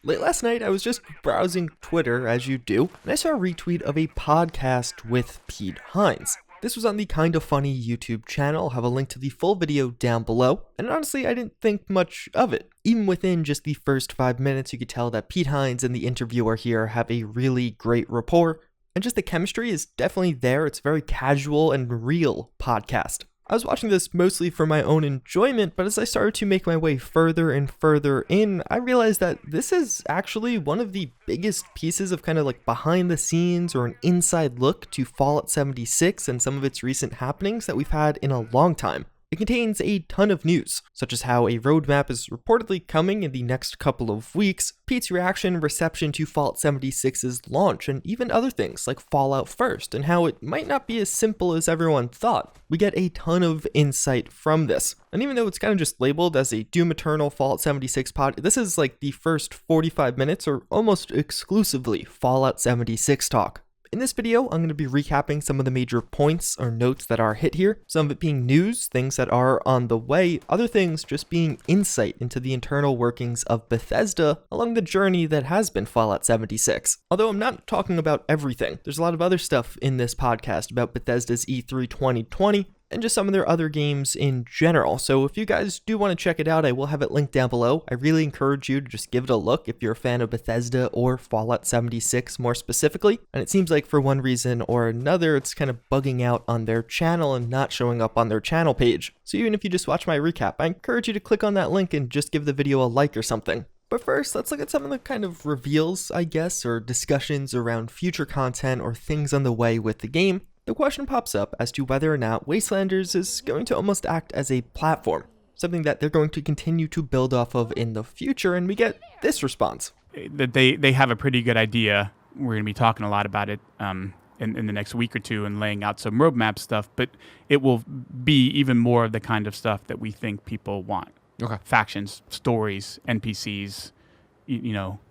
Late last night, I was just browsing Twitter, as you do, and I saw a retweet of a podcast with Pete Hines. This was on the Kinda Funny YouTube channel. I'll have a link to the full video down below, and honestly, I didn't think much of it. Even within just the first 5 minutes, you could tell that Pete Hines and the interviewer here have a really great rapport, and just the chemistry is definitely there. It's a very casual and real podcast. I was watching this mostly for my own enjoyment, but as I started to make my way further and further in, I realized that this is actually one of the biggest pieces of kind of like behind the scenes or an inside look to Fallout 76 and some of its recent happenings that we've had in a long time. It contains a ton of news, such as how a roadmap is reportedly coming in the next couple of weeks, Pete's reaction and reception to Fallout 76's launch, and even other things like Fallout First, and how it might not be as simple as everyone thought. We get a ton of insight from this. And even though it's kind of just labeled as a Doom Eternal Fallout 76 pod, this is like the first 45 minutes or almost exclusively Fallout 76 talk. In this video, I'm going to be recapping some of the major points or notes that are hit here, some of it being news, things that are on the way, other things just being insight into the internal workings of Bethesda along the journey that has been Fallout 76. Although I'm not talking about everything, there's a lot of other stuff in this podcast about Bethesda's E3 2020, and just some of their other games in general. So if you guys do want to check it out, I will have it linked down below. I really encourage you to just give it a look if you're a fan of Bethesda or Fallout 76 more specifically. And it seems like for one reason or another, it's kind of bugging out on their channel and not showing up on their channel page. So even if you just watch my recap, I encourage you to click on that link and just give the video a like or something. But first, let's look at some of the kind of reveals, I guess, or discussions around future content or things on the way with the game. The question pops up as to whether or not Wastelanders is going to almost act as a platform, something that they're going to continue to build off of in the future, and we get this response. That they have a pretty good idea. We're going to be talking a lot about it in the next week or two and laying out some roadmap stuff, but it will be even more of the kind of stuff that we think people want. Okay. Factions, stories, NPCs,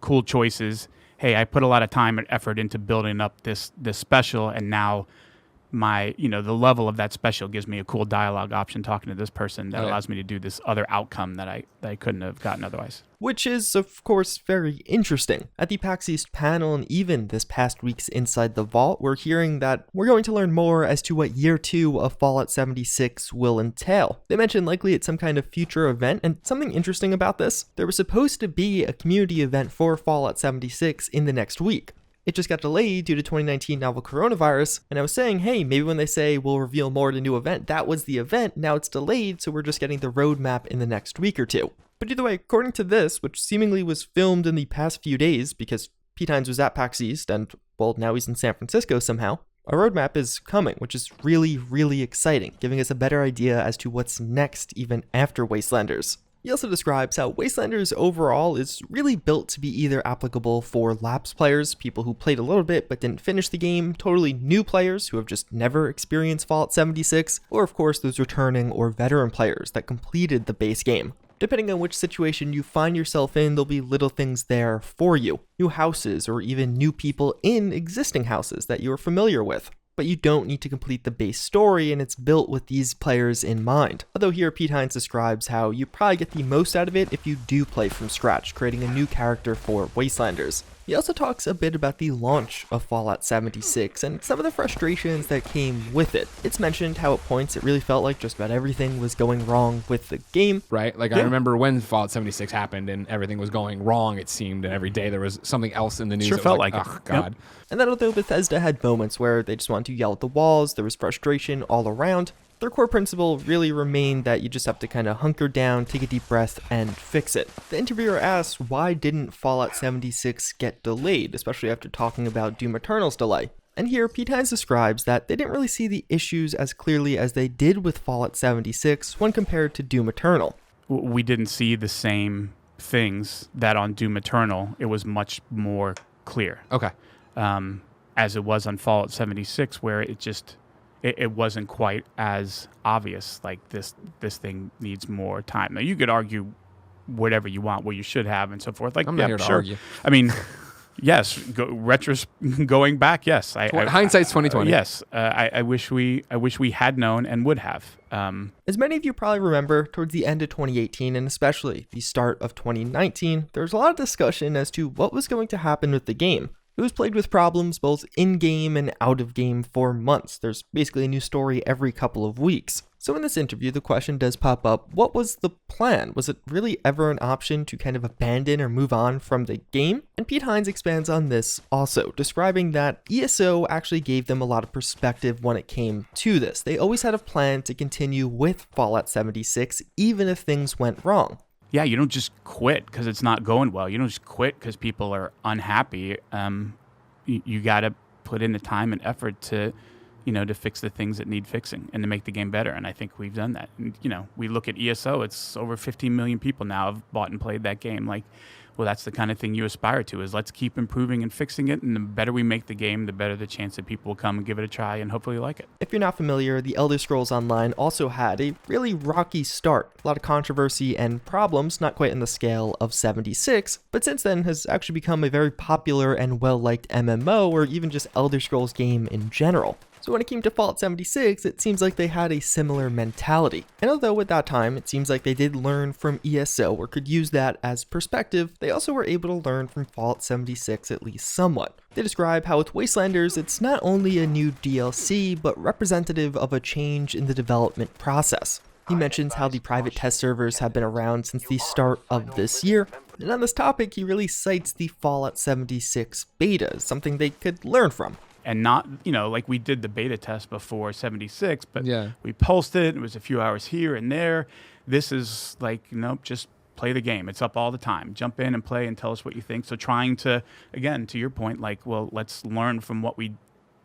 cool choices. Hey, I put a lot of time and effort into building up this special, and now the level of that special gives me a cool dialogue option talking to this person that allows me to do this other outcome that I couldn't have gotten otherwise. Which is, of course, very interesting. At the PAX East panel and even this past week's Inside the Vault, we're hearing that we're going to learn more as to what Year 2 of Fallout 76 will entail. They mentioned likely it's some kind of future event, and something interesting about this, there was supposed to be a community event for Fallout 76 in the next week. It just got delayed due to 2019 novel coronavirus, and I was saying, hey, maybe when they say we'll reveal more at a new event, that was the event, now it's delayed, so we're just getting the roadmap in the next week or two. But either way, according to this, which seemingly was filmed in the past few days, because Pete Hines was at PAX East, and, well, now he's in San Francisco somehow, a roadmap is coming, which is really, really exciting, giving us a better idea as to what's next even after Wastelanders. He also describes how Wastelanders overall is really built to be either applicable for lapsed players, people who played a little bit but didn't finish the game, totally new players who have just never experienced Fallout 76, or of course those returning or veteran players that completed the base game. Depending on which situation you find yourself in, there'll be little things there for you. New houses or even new people in existing houses that you're familiar with. But you don't need to complete the base story, and it's built with these players in mind. Although here Pete Hines describes how you probably get the most out of it if you do play from scratch, creating a new character for Wastelanders. He also talks a bit about the launch of Fallout 76 and some of the frustrations that came with it. It's mentioned how at points it really felt like just about everything was going wrong with the game. Right? Like, yeah. I remember when Fallout 76 happened and everything was going wrong, it seemed, and every day there was something else in the news. Sure felt like oh, God. Yep. And then although Bethesda had moments where they just wanted to yell at the walls, there was frustration all around, their core principle really remained that you just have to kind of hunker down, take a deep breath, and fix it. The interviewer asks why didn't Fallout 76 get delayed, especially after talking about Doom Eternal's delay. And here Pete Hines describes that they didn't really see the issues as clearly as they did with Fallout 76 when compared to Doom Eternal. We didn't see the same things that on Doom Eternal. It was much more clear. Okay. As it was on Fallout 76, where it wasn't quite as obvious, like this thing needs more time. Now, you could argue whatever you want, what you should have, and so forth. Like, I'm not here to argue. I mean, Yes, going back, yes. Hindsight's 2020. Yes, I wish we had known and would have. As many of you probably remember, towards the end of 2018 and especially the start of 2019, there was a lot of discussion as to what was going to happen with the game. It was plagued with problems both in-game and out-of-game for months. There's basically a new story every couple of weeks. So in this interview, the question does pop up, what was the plan? Was it really ever an option to kind of abandon or move on from the game? And Pete Hines expands on this also, describing that ESO actually gave them a lot of perspective when it came to this. They always had a plan to continue with Fallout 76, even if things went wrong. Yeah, you don't just quit because it's not going well. You don't just quit because people are unhappy. You got to put in the time and effort to fix the things that need fixing and to make the game better. And I think we've done that. And, we look at ESO, it's over 15 million people now have bought and played that game. Well, that's the kind of thing you aspire to, is let's keep improving and fixing it. And the better we make the game, the better the chance that people will come and give it a try and hopefully like it. If you're not familiar, The Elder Scrolls Online also had a really rocky start. A lot of controversy and problems, not quite in the scale of 76, but since then has actually become a very popular and well-liked MMO, or even just Elder Scrolls game in general. So when it came to Fallout 76, it seems like they had a similar mentality. And although at that time, it seems like they did learn from ESO or could use that as perspective, they also were able to learn from Fallout 76 at least somewhat. They describe how with Wastelanders, it's not only a new DLC, but representative of a change in the development process. He mentions how the private test servers have been around since the start of this year, and on this topic, he really cites the Fallout 76 beta as something they could learn from. And not, like we did the beta test before 76, but Yeah. we pulsed it. It was a few hours here and there. This is just play the game. It's up all the time. Jump in and play and tell us what you think. So trying to, again, to your point, let's learn from what we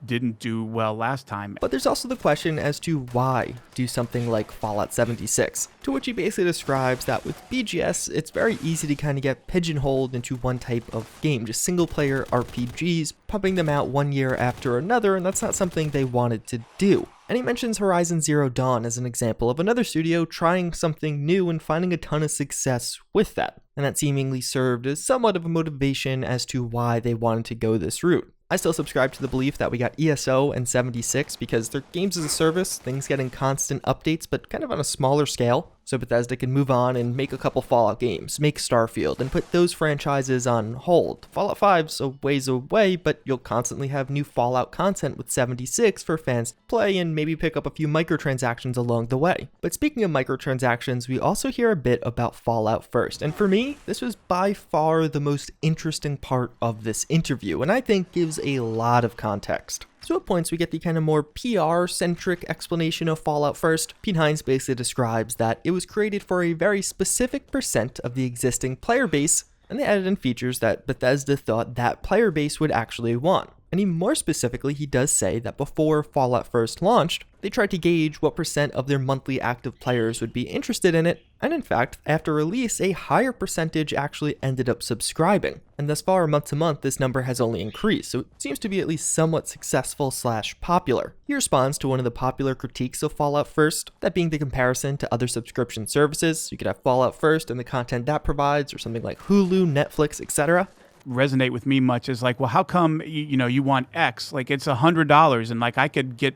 didn't do well last time. But there's also the question as to why do something like Fallout 76, to which he basically describes that with BGS, it's very easy to kind of get pigeonholed into one type of game, just single-player RPGs, pumping them out one year after another, and that's not something they wanted to do. And he mentions Horizon Zero Dawn as an example of another studio trying something new and finding a ton of success with that, and that seemingly served as somewhat of a motivation as to why they wanted to go this route. I still subscribe to the belief that we got ESO and 76 because they're games as a service, things getting constant updates, but kind of on a smaller scale. So Bethesda can move on and make a couple Fallout games, make Starfield, and put those franchises on hold. Fallout 5's a ways away, but you'll constantly have new Fallout content with 76 for fans to play and maybe pick up a few microtransactions along the way. But speaking of microtransactions, we also hear a bit about Fallout First, and for me, this was by far the most interesting part of this interview, and I think gives a lot of context. So at points we get the kind of more PR-centric explanation of Fallout First. Pete Hines basically describes that it was created for a very specific percent of the existing player base, and they added in features that Bethesda thought that player base would actually want. And even more specifically, he does say that before Fallout First launched, they tried to gauge what percent of their monthly active players would be interested in it, and in fact, after release, a higher percentage actually ended up subscribing. And thus far, month to month, this number has only increased, so it seems to be at least somewhat successful / popular. He responds to one of the popular critiques of Fallout First, that being the comparison to other subscription services. You could have Fallout First and the content that provides, or something like Hulu, Netflix, etc. Resonate with me much is well, how come you want X? It's $100 and I could get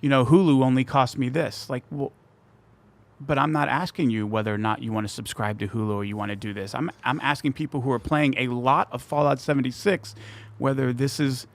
Hulu only cost me this. Well, but I'm not asking you whether or not you want to subscribe to Hulu or you want to do this. I'm asking people who are playing a lot of Fallout 76 whether this is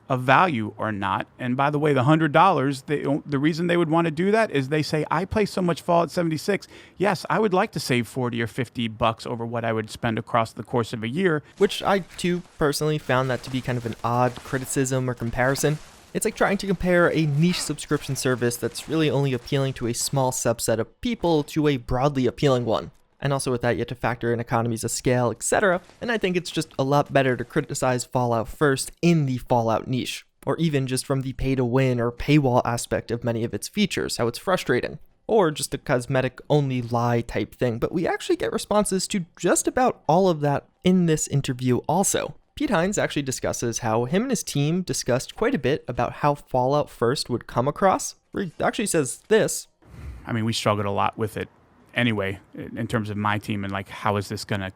of value or not. And by the way, the $100, the reason they would want to do that is they say, I play so much Fallout 76. Yes, I would like to save 40 or 50 bucks over what I would spend across the course of a year. Which I too personally found that to be kind of an odd criticism or comparison. It's like trying to compare a niche subscription service that's really only appealing to a small subset of people to a broadly appealing one. And also with that, you have to factor in economies of scale, etc. And I think it's just a lot better to criticize Fallout First in the Fallout niche, or even just from the pay-to-win or paywall aspect of many of its features, how it's frustrating, or just a cosmetic-only lie type thing. But we actually get responses to just about all of that in this interview also. Pete Hines actually discusses how him and his team discussed quite a bit about how Fallout First would come across, where he actually says this. I mean, we struggled a lot with it anyway, in terms of my team and how is this going to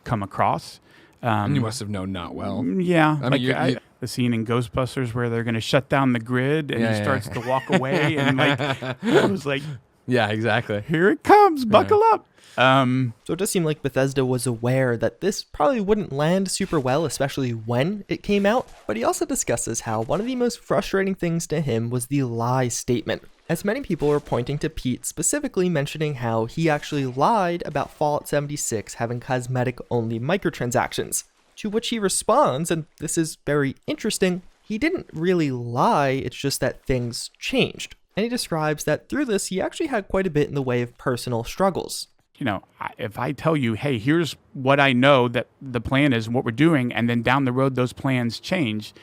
come across. And you must have known not well. Yeah, I mean, the scene in Ghostbusters where they're going to shut down the grid and he starts to walk away, and like I was like, yeah, exactly. here it comes, buckle up. So it does seem like Bethesda was aware that this probably wouldn't land super well, especially when it came out, but he also discusses how one of the most frustrating things to him was the lie statement, as many people were pointing to Pete specifically mentioning how he actually lied about Fallout 76 having cosmetic-only microtransactions, to which he responds, and this is very interesting, he didn't really lie, it's just that things changed. And he describes that through this, he actually had quite a bit in the way of personal struggles. You know, if I tell you, hey, here's what I know that the plan is, what we're doing, and then down the road those plans change,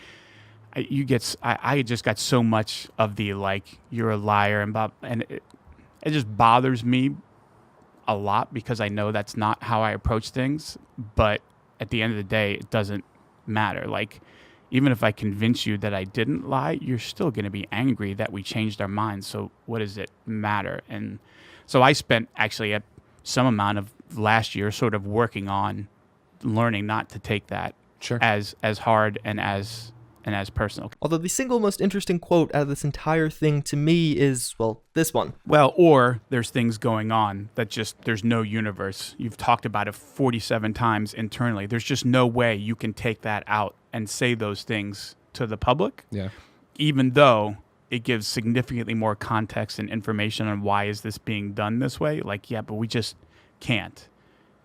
I just got so much of the like, you're a liar, and it just bothers me a lot because I know that's not how I approach things. But at the end of the day, it doesn't matter. Like, even if I convince you that I didn't lie, you're still going to be angry that we changed our minds. So what does it matter? And so I spent actually some amount of last year sort of working on learning not to take that as hard and as personal. Although the single most interesting quote out of this entire thing to me is, well, this one. Well, or there's things going on that just, there's no universe. You've talked about it 47 times internally. There's just no way you can take that out and say those things to the public. Yeah. Even though it gives significantly more context and information on why is this being done this way. Like, yeah, but we just can't.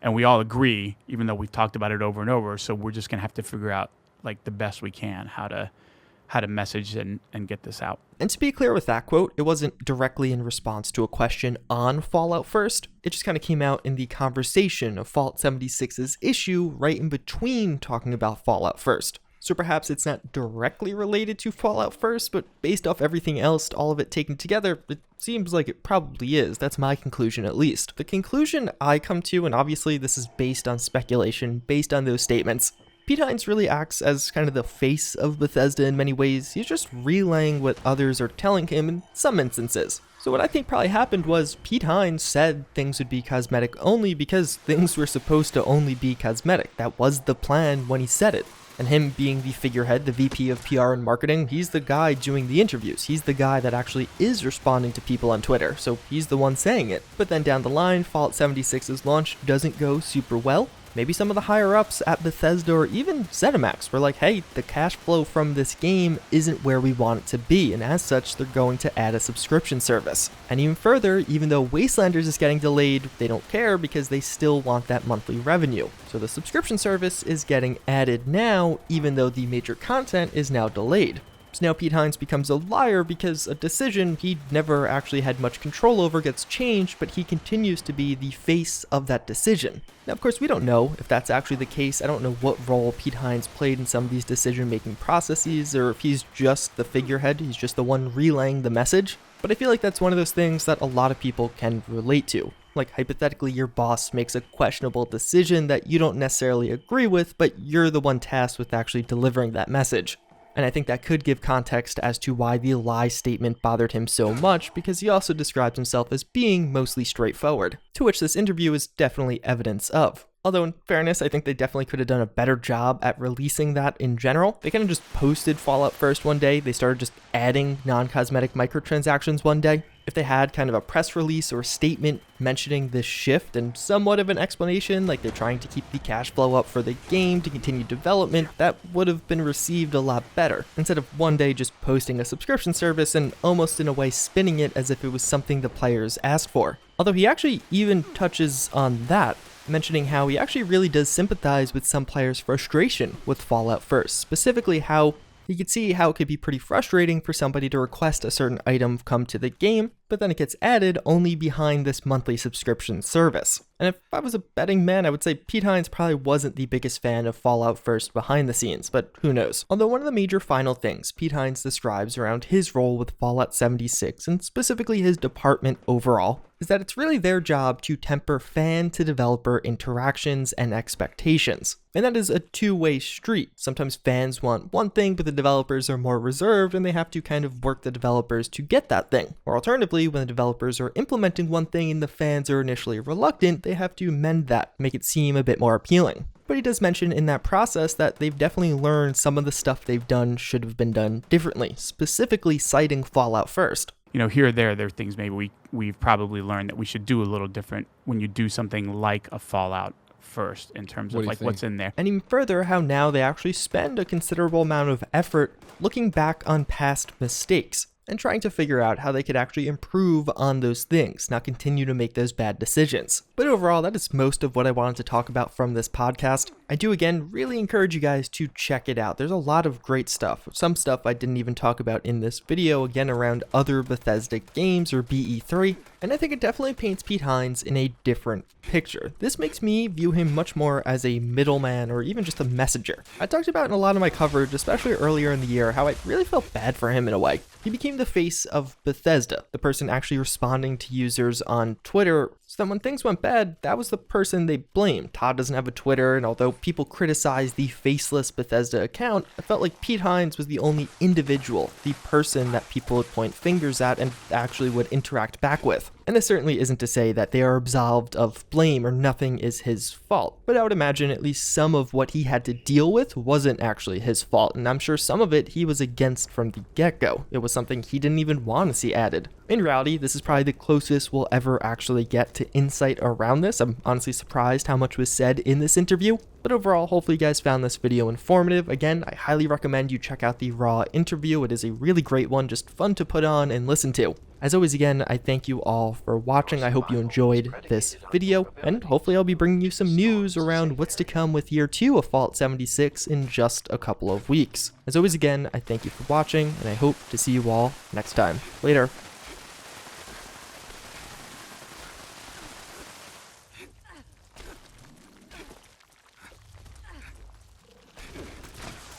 And we all agree, even though we've talked about it over and over. So we're just going to have to figure out, like, the best we can how to message and get this out. And to be clear with that quote, it wasn't directly in response to a question on Fallout First. It just kind of came out in the conversation of Fallout 76's issue right in between talking about Fallout First. So perhaps it's not directly related to Fallout First, but based off everything else, all of it taken together, it seems like it probably is. That's my conclusion, at least. The conclusion I come to, and obviously this is based on speculation, based on those statements, Pete Hines really acts as kind of the face of Bethesda in many ways. He's just relaying what others are telling him in some instances. So what I think probably happened was Pete Hines said things would be cosmetic only because things were supposed to only be cosmetic. That was the plan when he said it. And him being the figurehead, the VP of PR and marketing, he's the guy doing the interviews. He's the guy that actually is responding to people on Twitter, so he's the one saying it. But then down the line, Fallout 76's launch doesn't go super well. Maybe some of the higher-ups at Bethesda or even ZeniMax were like, hey, the cash flow from this game isn't where we want it to be, and as such, they're going to add a subscription service. And even further, even though Wastelanders is getting delayed, they don't care because they still want that monthly revenue. So the subscription service is getting added now, even though the major content is now delayed. So now Pete Hines becomes a liar because a decision he never actually had much control over gets changed, but he continues to be the face of that decision. Now, of course, we don't know if that's actually the case. I don't know what role Pete Hines played in some of these decision-making processes, or if he's just the figurehead, he's just the one relaying the message. But I feel like that's one of those things that a lot of people can relate to. Like, hypothetically, your boss makes a questionable decision that you don't necessarily agree with, but you're the one tasked with actually delivering that message. And I think that could give context as to why the lie statement bothered him so much, because he also describes himself as being mostly straightforward, to which this interview is definitely evidence of. Although in fairness, I think they definitely could have done a better job at releasing that in general. They kind of just posted Fallout First one day, they started just adding non-cosmetic microtransactions one day. If they had kind of a press release or statement mentioning this shift and somewhat of an explanation, like they're trying to keep the cash flow up for the game to continue development, that would have been received a lot better, instead of one day just posting a subscription service and almost in a way spinning it as if it was something the players asked for. Although he actually even touches on that, mentioning how he actually really does sympathize with some players' frustration with Fallout First, specifically how you could see how it could be pretty frustrating for somebody to request a certain item come to the game, but then it gets added only behind this monthly subscription service. And if I was a betting man, I would say Pete Hines probably wasn't the biggest fan of Fallout First behind the scenes, but who knows. Although one of the major final things Pete Hines describes around his role with Fallout 76, and specifically his department overall, is that it's really their job to temper fan to developer interactions and expectations. And that is a two-way street. Sometimes fans want one thing, but the developers are more reserved and they have to kind of work the developers to get that thing. Or alternatively, usually when the developers are implementing one thing and the fans are initially reluctant, they have to mend that, make it seem a bit more appealing. But he does mention in that process that they've definitely learned some of the stuff they've done should have been done differently, specifically citing Fallout first. Here or there are things maybe we've probably learned that we should do a little different when you do something like a Fallout first in terms of what's in there. And even further, how now they actually spend a considerable amount of effort looking back on past mistakes and trying to figure out how they could actually improve on those things, not continue to make those bad decisions. But overall, that is most of what I wanted to talk about from this podcast. I do, again, really encourage you guys to check it out. There's a lot of great stuff. Some stuff I didn't even talk about in this video, again, around other Bethesda games or BE3, and I think it definitely paints Pete Hines in a different picture. This makes me view him much more as a middleman or even just a messenger. I talked about in a lot of my coverage, especially earlier in the year, how I really felt bad for him in a way. He became the face of Bethesda, the person actually responding to users on Twitter, so that when things went bad, that was the person they blamed. Todd doesn't have a Twitter, and although people criticized the faceless Bethesda account, I felt like Pete Hines was the only individual, the person that people would point fingers at and actually would interact back with. And this certainly isn't to say that they are absolved of blame or nothing is his fault, but I would imagine at least some of what he had to deal with wasn't actually his fault, and I'm sure some of it he was against from the get-go. It was something he didn't even want to see added. In reality, this is probably the closest we'll ever actually get to insight around this. I'm honestly surprised how much was said in this interview. But overall, hopefully you guys found this video informative. Again, I highly recommend you check out the raw interview. It is a really great one, just fun to put on and listen to. As always, again, I thank you all for watching. I hope you enjoyed this video, and hopefully I'll be bringing you some news around what's to come with Year 2 of Fallout 76 in just a couple of weeks. As always, again, I thank you for watching, and I hope to see you all next time. Later.